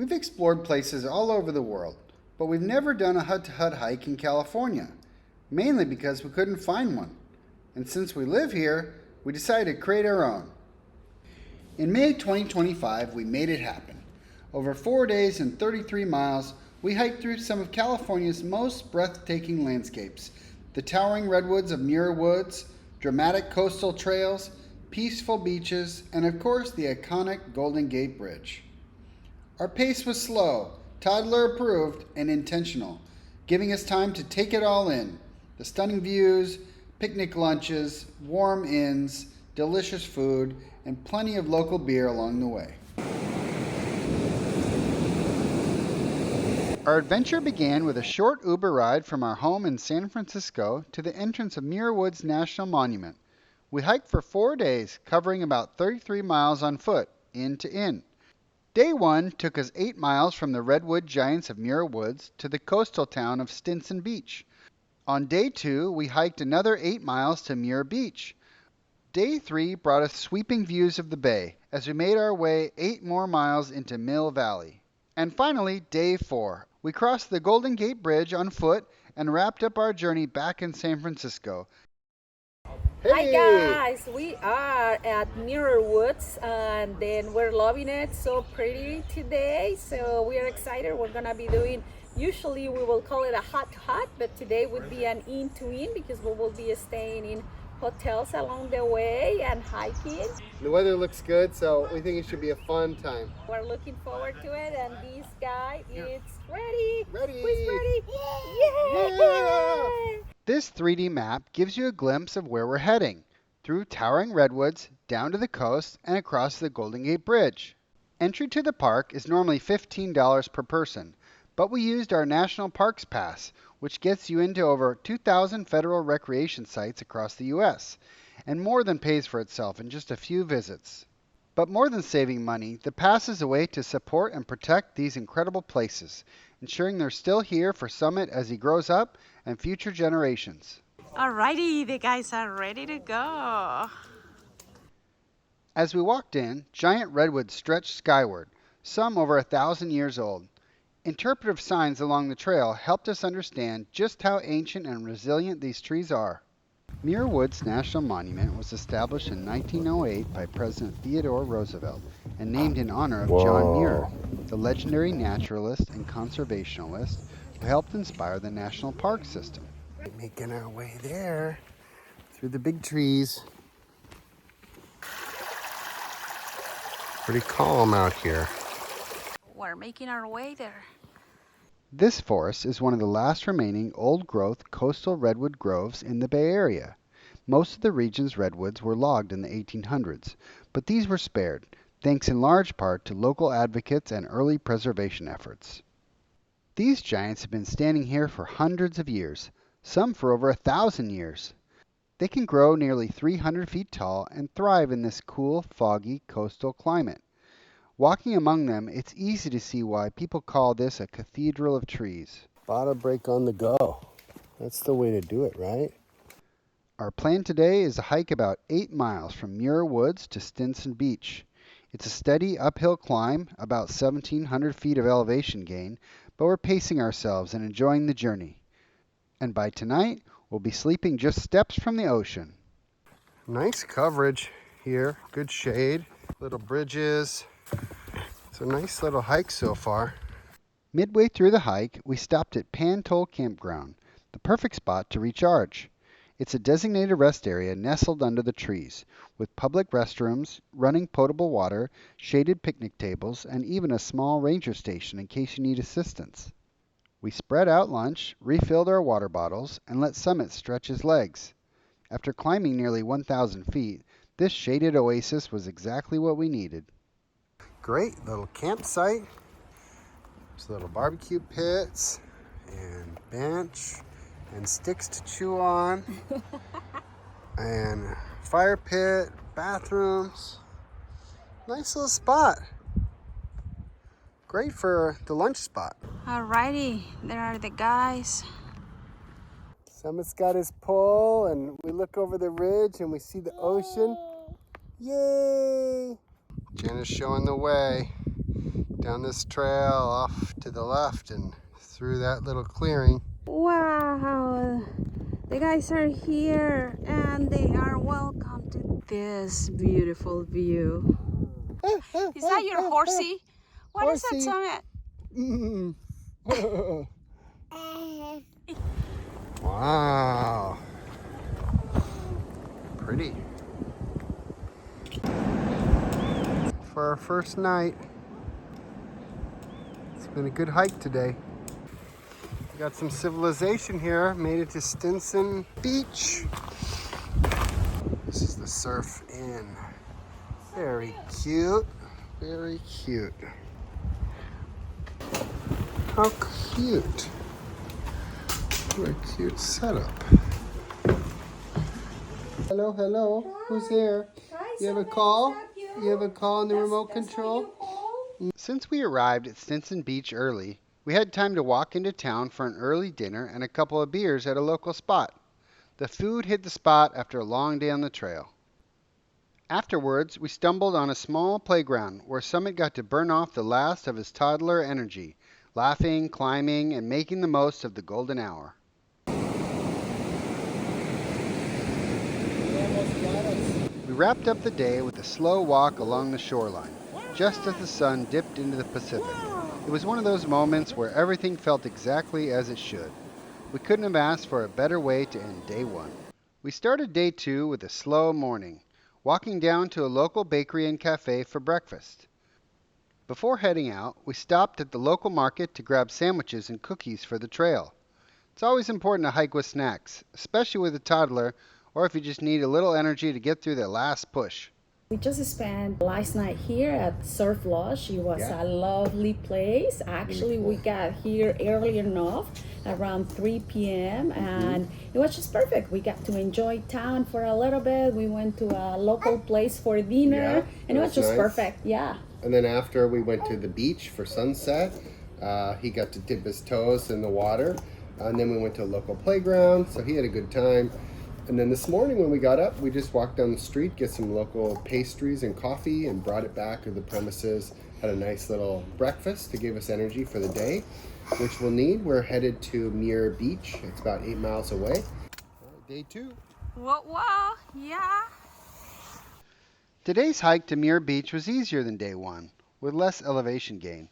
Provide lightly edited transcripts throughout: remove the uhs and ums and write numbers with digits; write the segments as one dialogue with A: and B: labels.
A: We've explored places all over the world, but we've never done a hut-to-hut hike in California, mainly because we couldn't find one. And since we live here, we decided to create our own. In May 2025, we made it happen. Over 4 days and 33 miles, we hiked through some of California's most breathtaking landscapes, the towering redwoods of Muir Woods, dramatic coastal trails, peaceful beaches, and of course the iconic Golden Gate Bridge. Our pace was slow, toddler-approved, and intentional, giving us time to take it all in. The stunning views, picnic lunches, warm inns, delicious food, and plenty of local beer along the way. Our adventure began with a short Uber ride from our home in San Francisco to the entrance of Muir Woods National Monument. We hiked for 4 days, covering about 33 miles on foot, inn to inn. Day 1 took us 8 miles from the redwood giants of Muir Woods to the coastal town of Stinson Beach. On day 2, we hiked another 8 miles to Muir Beach. Day 3 brought us sweeping views of the bay as we made our way 8 more miles into Mill Valley. And finally, day 4. We crossed the Golden Gate Bridge on foot and wrapped up our journey back in San Francisco.
B: Hey. Hi guys, we are at Muir Woods and then we're loving it, so pretty today, so we are excited. We're gonna be doing, usually we will call it a hut, but today would be an inn to inn because we will be staying in hotels along the way and hiking.
C: The weather looks good, so we think it should be a fun time.
B: We're looking forward to it, and this guy is ready.
C: Ready.
B: Who's ready?
C: Yeah.
A: This 3D map gives you a glimpse of where we're heading, through towering redwoods, down to the coast, and across the Golden Gate Bridge. Entry to the park is normally $15 per person, but we used our National Parks Pass, which gets you into over 2,000 federal recreation sites across the U.S., and more than pays for itself in just a few visits. But more than saving money, the pass is a way to support and protect these incredible places, ensuring they're still here for Summit as he grows up and future generations.
D: Alrighty, the guys are ready to go.
A: As we walked in, giant redwoods stretched skyward, some over 1,000 years old. Interpretive signs along the trail helped us understand just how ancient and resilient these trees are. Muir Woods National Monument was established in 1908 by President Theodore Roosevelt and named in honor of John Muir, the legendary naturalist and conservationist who helped inspire the national park system.
C: Making our way there through the big trees. Pretty calm out here.
D: We're making our way there.
A: This forest is one of the last remaining old-growth coastal redwood groves in the Bay Area. Most of the region's redwoods were logged in the 1800s, but these were spared, thanks in large part to local advocates and early preservation efforts. These giants have been standing here for hundreds of years, some for over 1,000 years. They can grow nearly 300 feet tall and thrive in this cool, foggy coastal climate. Walking among them, it's easy to see why people call this a cathedral of trees.
C: Bottom break on the go. That's the way to do it, right?
A: Our plan today is a hike about 8 miles from Muir Woods to Stinson Beach. It's a steady uphill climb, about 1,700 feet of elevation gain, but we're pacing ourselves and enjoying the journey. And by tonight, we'll be sleeping just steps from the ocean.
C: Nice coverage here, good shade, little bridges. It's a nice little hike so far.
A: Midway through the hike, we stopped at Pantole Campground, the perfect spot to recharge. It's a designated rest area nestled under the trees, with public restrooms, running potable water, shaded picnic tables, and even a small ranger station in case you need assistance. We spread out lunch, refilled our water bottles, and let Summit stretch his legs. After climbing nearly 1,000 feet, this shaded oasis was exactly what we needed.
C: Great little campsite. There's little barbecue pits and bench and sticks to chew on and fire pit, bathrooms. Nice little spot. Great for the lunch spot.
D: Alrighty, there are the guys.
C: Summit's got his pole and we look over the ridge and we see the ocean. Yay! Jenna's showing the way. down this trail off to the left and through that little clearing.
D: Wow, the guys are here and they are welcome to this beautiful view. Is that your horsey? What is that, Summit?
C: Wow. Pretty. For our first night, it's been a good hike today. We got some civilization here, made it to Stinson Beach. This is the Surf Inn. Very cute, very cute. How cute. What a cute setup. Hello, hello. Who's there? You have a call? You have a call on the remote control? Since we arrived at Stinson Beach early, we had time to walk into town for an early dinner and a couple of beers at a local spot. The food hit the spot after a long day on the trail. Afterwards, we stumbled on a small playground where Summit got to burn off the last of his toddler energy, laughing, climbing, and making the most of the golden hour. We wrapped up the day with a slow walk along the shoreline, just as the sun dipped into the Pacific. It was one of those moments where everything felt exactly as it should. We couldn't have asked for a better way to end day one. We started day two with a slow morning, walking down to a local bakery and cafe for breakfast. Before heading out, we stopped at the local market to grab sandwiches and cookies for the trail. It's always important to hike with snacks, especially with a toddler, or if you just need a little energy to get through that last push.
B: We just spent last night here at Surf Lodge. It was a lovely place. Actually, we got here early enough, around 3 p.m. and it was just perfect. We got to enjoy town for a little bit. We went to a local place for dinner, and it was just perfect. Yeah.
C: And then after we went to the beach for sunset, he got to dip his toes in the water. And then we went to a local playground, so he had a good time. And then this morning when we got up, we just walked down the street, get some local pastries and coffee, and brought it back to the premises. Had a nice little breakfast to give us energy for the day, which we'll need. We're headed to Muir Beach. It's about 8 miles away. Day two.
D: Whoa, yeah.
C: Today's hike to Muir Beach was easier than day one, with less elevation gain.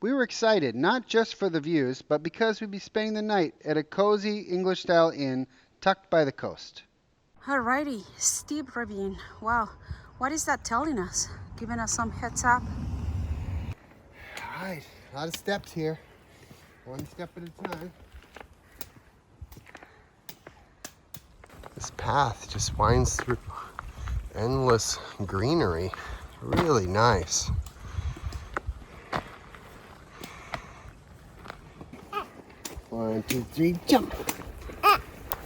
C: We were excited not just for the views, but because we'd be spending the night at a cozy English-style inn tucked by the coast.
D: Alrighty, steep ravine. Wow, what is that telling us? Giving us some heads up?
C: All right, a lot of steps here. One step at a time. This path just winds through endless greenery. Really nice. One, two, three, jump.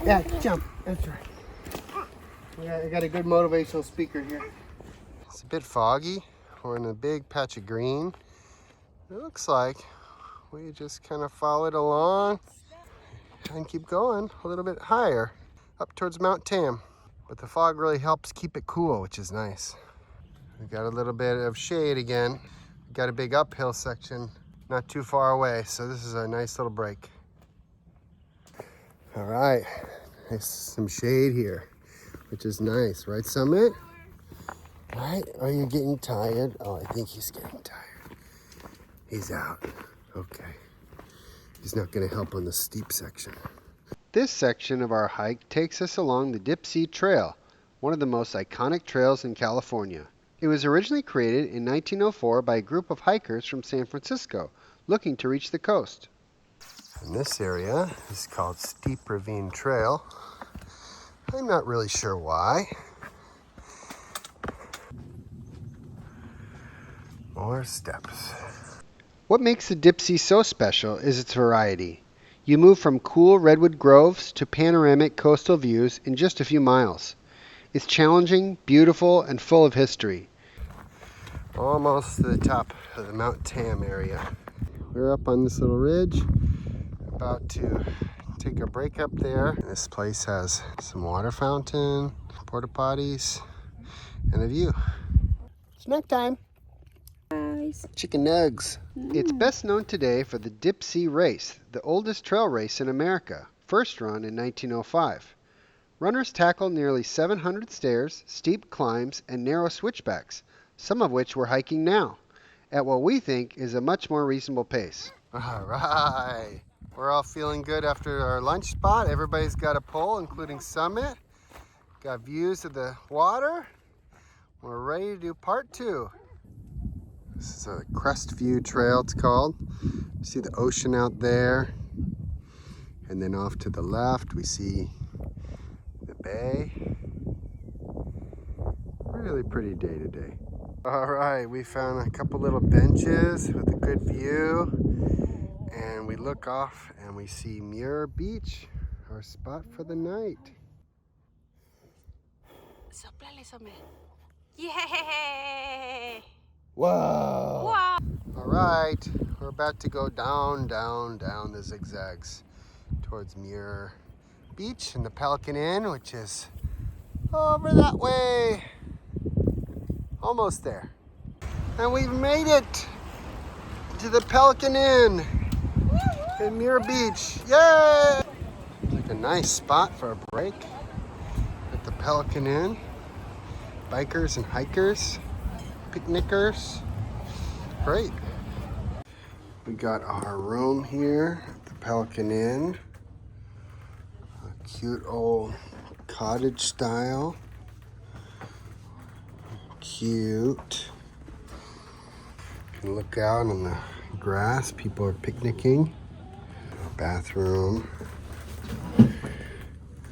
C: Yeah, jump. That's right. I got a good motivational speaker here. It's a bit foggy. We're in a big patch of green. It looks like we just kind of followed along and keep going a little bit higher up towards Mount Tam. But the fog really helps keep it cool, which is nice. We got a little bit of shade again. We got a big uphill section not too far away, so this is a nice little break. All right, there's some shade here, which is nice, right, Summit? Right? Are you getting tired? Oh, I think he's getting tired. He's out. Okay. He's not going to help on the steep section. This section of our hike takes us along the Dipsea Trail, one of the most iconic trails in California. It was originally created in 1904 by a group of hikers from San Francisco looking to reach the coast. And this area is called Steep Ravine Trail. I'm not really sure why. More steps. What makes the Dipsea so special is its variety. You move from cool redwood groves to panoramic coastal views in just a few miles. It's challenging, beautiful, and full of history. Almost to the top of the Mount Tam area. We're up on this little ridge, about to take a break up there. This place has some water fountain, porta potties, and a view. Snack time.
B: Bye.
D: nice.
C: Chicken nugs. It's best known today for the Dipsea Race, the oldest trail race in America, first run in 1905. Runners tackle nearly 700 stairs, steep climbs, and narrow switchbacks, some of which we're hiking now, at what we think is a much more reasonable pace. All right. We're all feeling good after our lunch spot. Everybody's got a pole, including Summit. Got views of the water. We're ready to do part 2. This is a Crestview Trail, it's called. You see the ocean out there. And then off to the left, we see the bay. Really pretty day today. All right, we found a couple little benches with a good view. And we look off and we see Muir Beach, our spot for the night.
D: Soplale, Some. Yay!
C: Whoa!
D: Wow!
C: All right, we're about to go down, down, down the zigzags towards Muir Beach and the Pelican Inn, which is over that way. Almost there. And we've made it to the Pelican Inn in Muir Beach. Yay! Like a nice spot for a break at the Pelican Inn. Bikers and hikers, picnickers. Great. We got our room here at the Pelican Inn. A cute old cottage style. Cute. You can look out on the grass. People are picnicking. Bathroom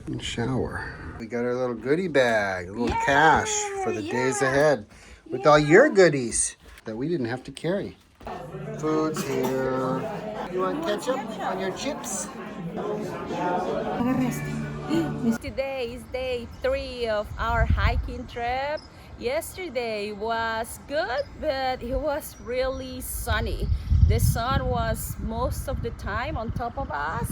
C: and shower. We got our little goodie bag, a little cash for the days ahead with all your goodies that we didn't have to carry. Food's here. You want ketchup on your chips?
B: Today is day 3 of our hiking trip. Yesterday was good, but it was really sunny. The sun was most of the time on top of us.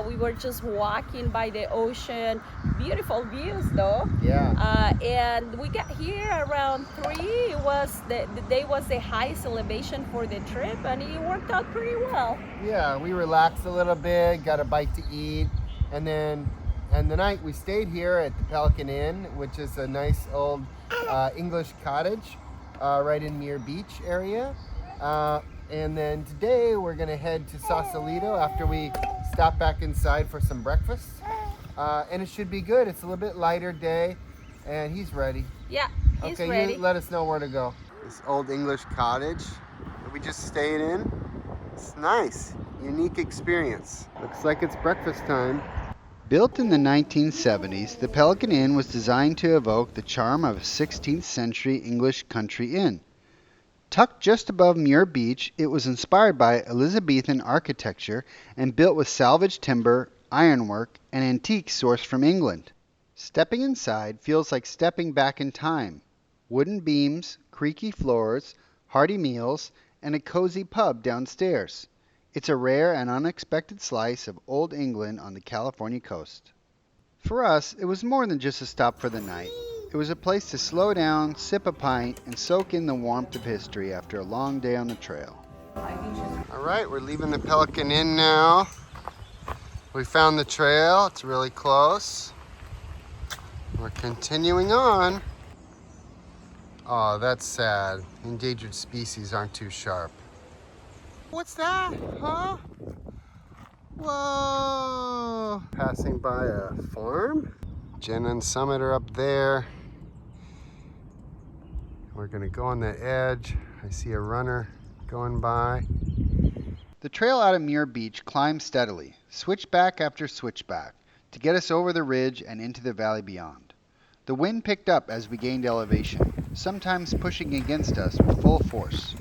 B: We were just walking by the ocean. Beautiful views though.
C: Yeah.
B: And we got here around 3. It was the day was the highest elevation for the trip, and it worked out pretty well.
C: Yeah, we relaxed a little bit, got a bite to eat, and the night we stayed here at the Pelican Inn, which is a nice old English cottage right in Muir Beach area. And then today we're gonna head to Sausalito after we stop back inside for some breakfast. And it should be good. It's a little bit lighter day, and he's ready.
B: Yeah, he's
C: okay,
B: ready.
C: You let us know where to go. This old English cottage that we just stayed in. It's nice, unique experience. Looks like it's breakfast time.
A: Built in the 1970s, the Pelican Inn was designed to evoke the charm of a 16th century English country inn. Tucked just above Muir Beach, it was inspired by Elizabethan architecture and built with salvaged timber, ironwork, and antiques sourced from England. Stepping inside feels like stepping back in time. Wooden beams, creaky floors, hearty meals, and a cozy pub downstairs. It's a rare and unexpected slice of old England on the California coast. For us, it was more than just a stop for the night. It was a place to slow down, sip a pint, and soak in the warmth of history after a long day on the trail.
C: All right, we're leaving the Pelican Inn now. We found the trail. It's really close. We're continuing on. Oh, that's sad. Endangered species aren't too sharp. What's that? Huh? Whoa! Passing by a farm. Jen and Summit are up there. We're gonna go on that edge. I see a runner going by.
A: The trail out of Muir Beach climbed steadily, switchback after switchback, to get us over the ridge and into the valley beyond. The wind picked up as we gained elevation, sometimes pushing against us with full force.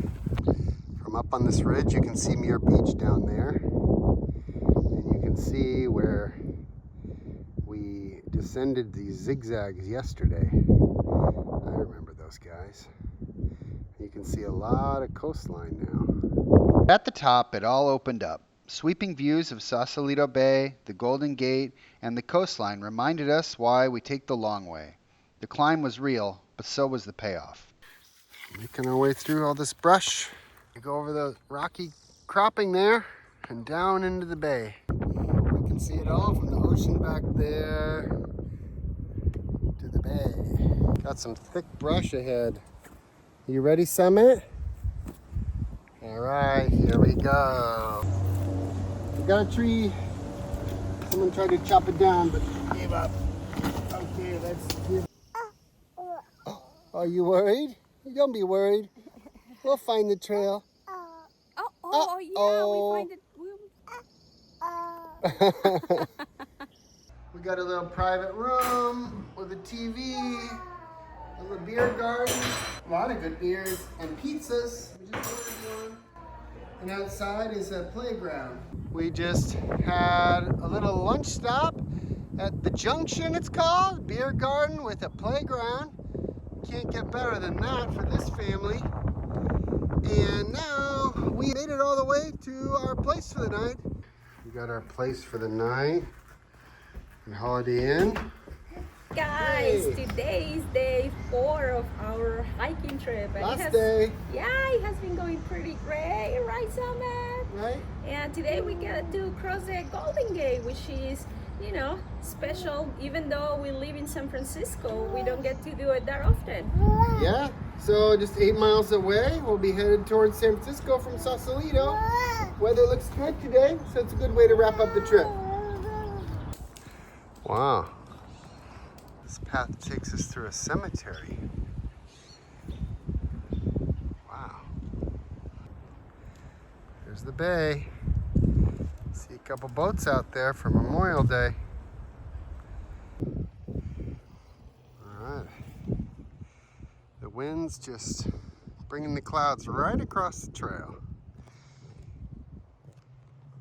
C: From up on this ridge, you can see Muir Beach down there. And you can see where we descended these zigzags yesterday. I remember those guys. You can see a lot of coastline now.
A: At the top, it all opened up. Sweeping views of Sausalito Bay, the Golden Gate, and the coastline reminded us why we take the long way. The climb was real, but so was the payoff.
C: Making our way through all this brush. We go over the rocky cropping there and down into the bay. We can see it all from the ocean back there to the bay. Got some thick brush ahead. You ready, Summit? All right, here we go. We got a tree. Someone tried to chop it down, but gave up. Okay, let's give. Oh, are you worried? Don't be worried. We'll find the trail.
D: Yeah, we find it.
C: We got a little private room with a TV, a little beer garden, a lot of good beers, and pizzas. We just ordered one. And outside is a playground. We just had a little lunch stop at the Junction, it's called. Beer garden with a playground. Can't get better than that for this family. And now we made it all the way to our place for the night. We got our place for the night in Holiday Inn.
B: Guys,
C: Hey.
B: today is day 4 of our hiking trip. And
C: Last day,
B: Yeah, it has been going pretty great, right, Summit?
C: right?
B: And today we get to cross the Golden Gate, which is, you know, special. Even though we live in San Francisco, we don't get to do it that often.
C: Yeah, so just 8 miles away, we'll be headed towards San Francisco from Sausalito. Weather looks good today, so it's a good way to wrap up the trip. Wow. This path takes us through a cemetery. Wow. There's the bay. See a couple boats out there for Memorial Day. All right. The wind's just bringing the clouds right across the trail.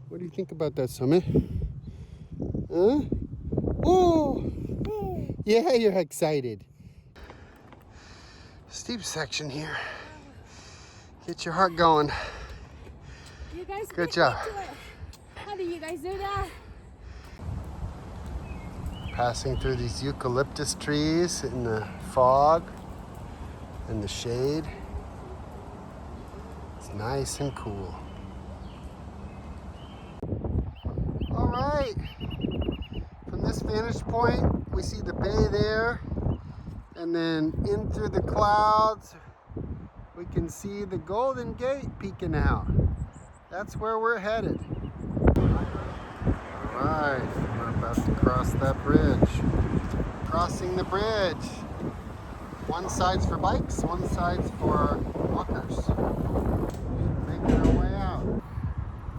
C: What do you think about that, Summit? Huh? Whoa! Yeah, you're excited. Steep section here. Get your heart going.
D: You guys
C: Good
D: beat
C: job.
D: me to it. How do you guys do that?
C: Passing through these eucalyptus trees in the fog and the shade. It's nice and cool. All right. From this vantage point, we see the bay there, and then in through the clouds, we can see the Golden Gate peeking out. That's where we're headed. All right, we're about to cross that bridge. Crossing the bridge. One side's for bikes, one side's for walkers. Making our way out.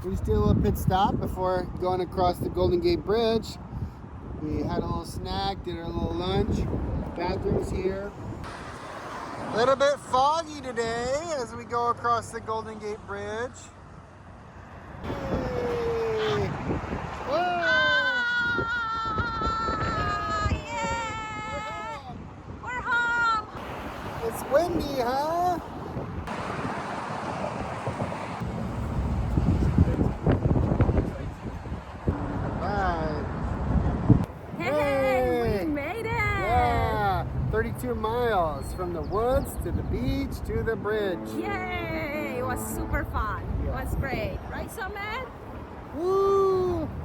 C: We just did a little pit stop before going across the Golden Gate Bridge. We had a little snack, did our little lunch. Bathrooms here. A little bit foggy today as we go across the Golden Gate Bridge. Hey. Whoa.
D: Yeah! We're home!
C: It's windy, huh? Right.
B: Hey, we made it!
C: Yeah, 32 miles from the woods to the beach to the bridge.
B: Yay! It was super fun. It was great. Right, Summit?
C: Woo!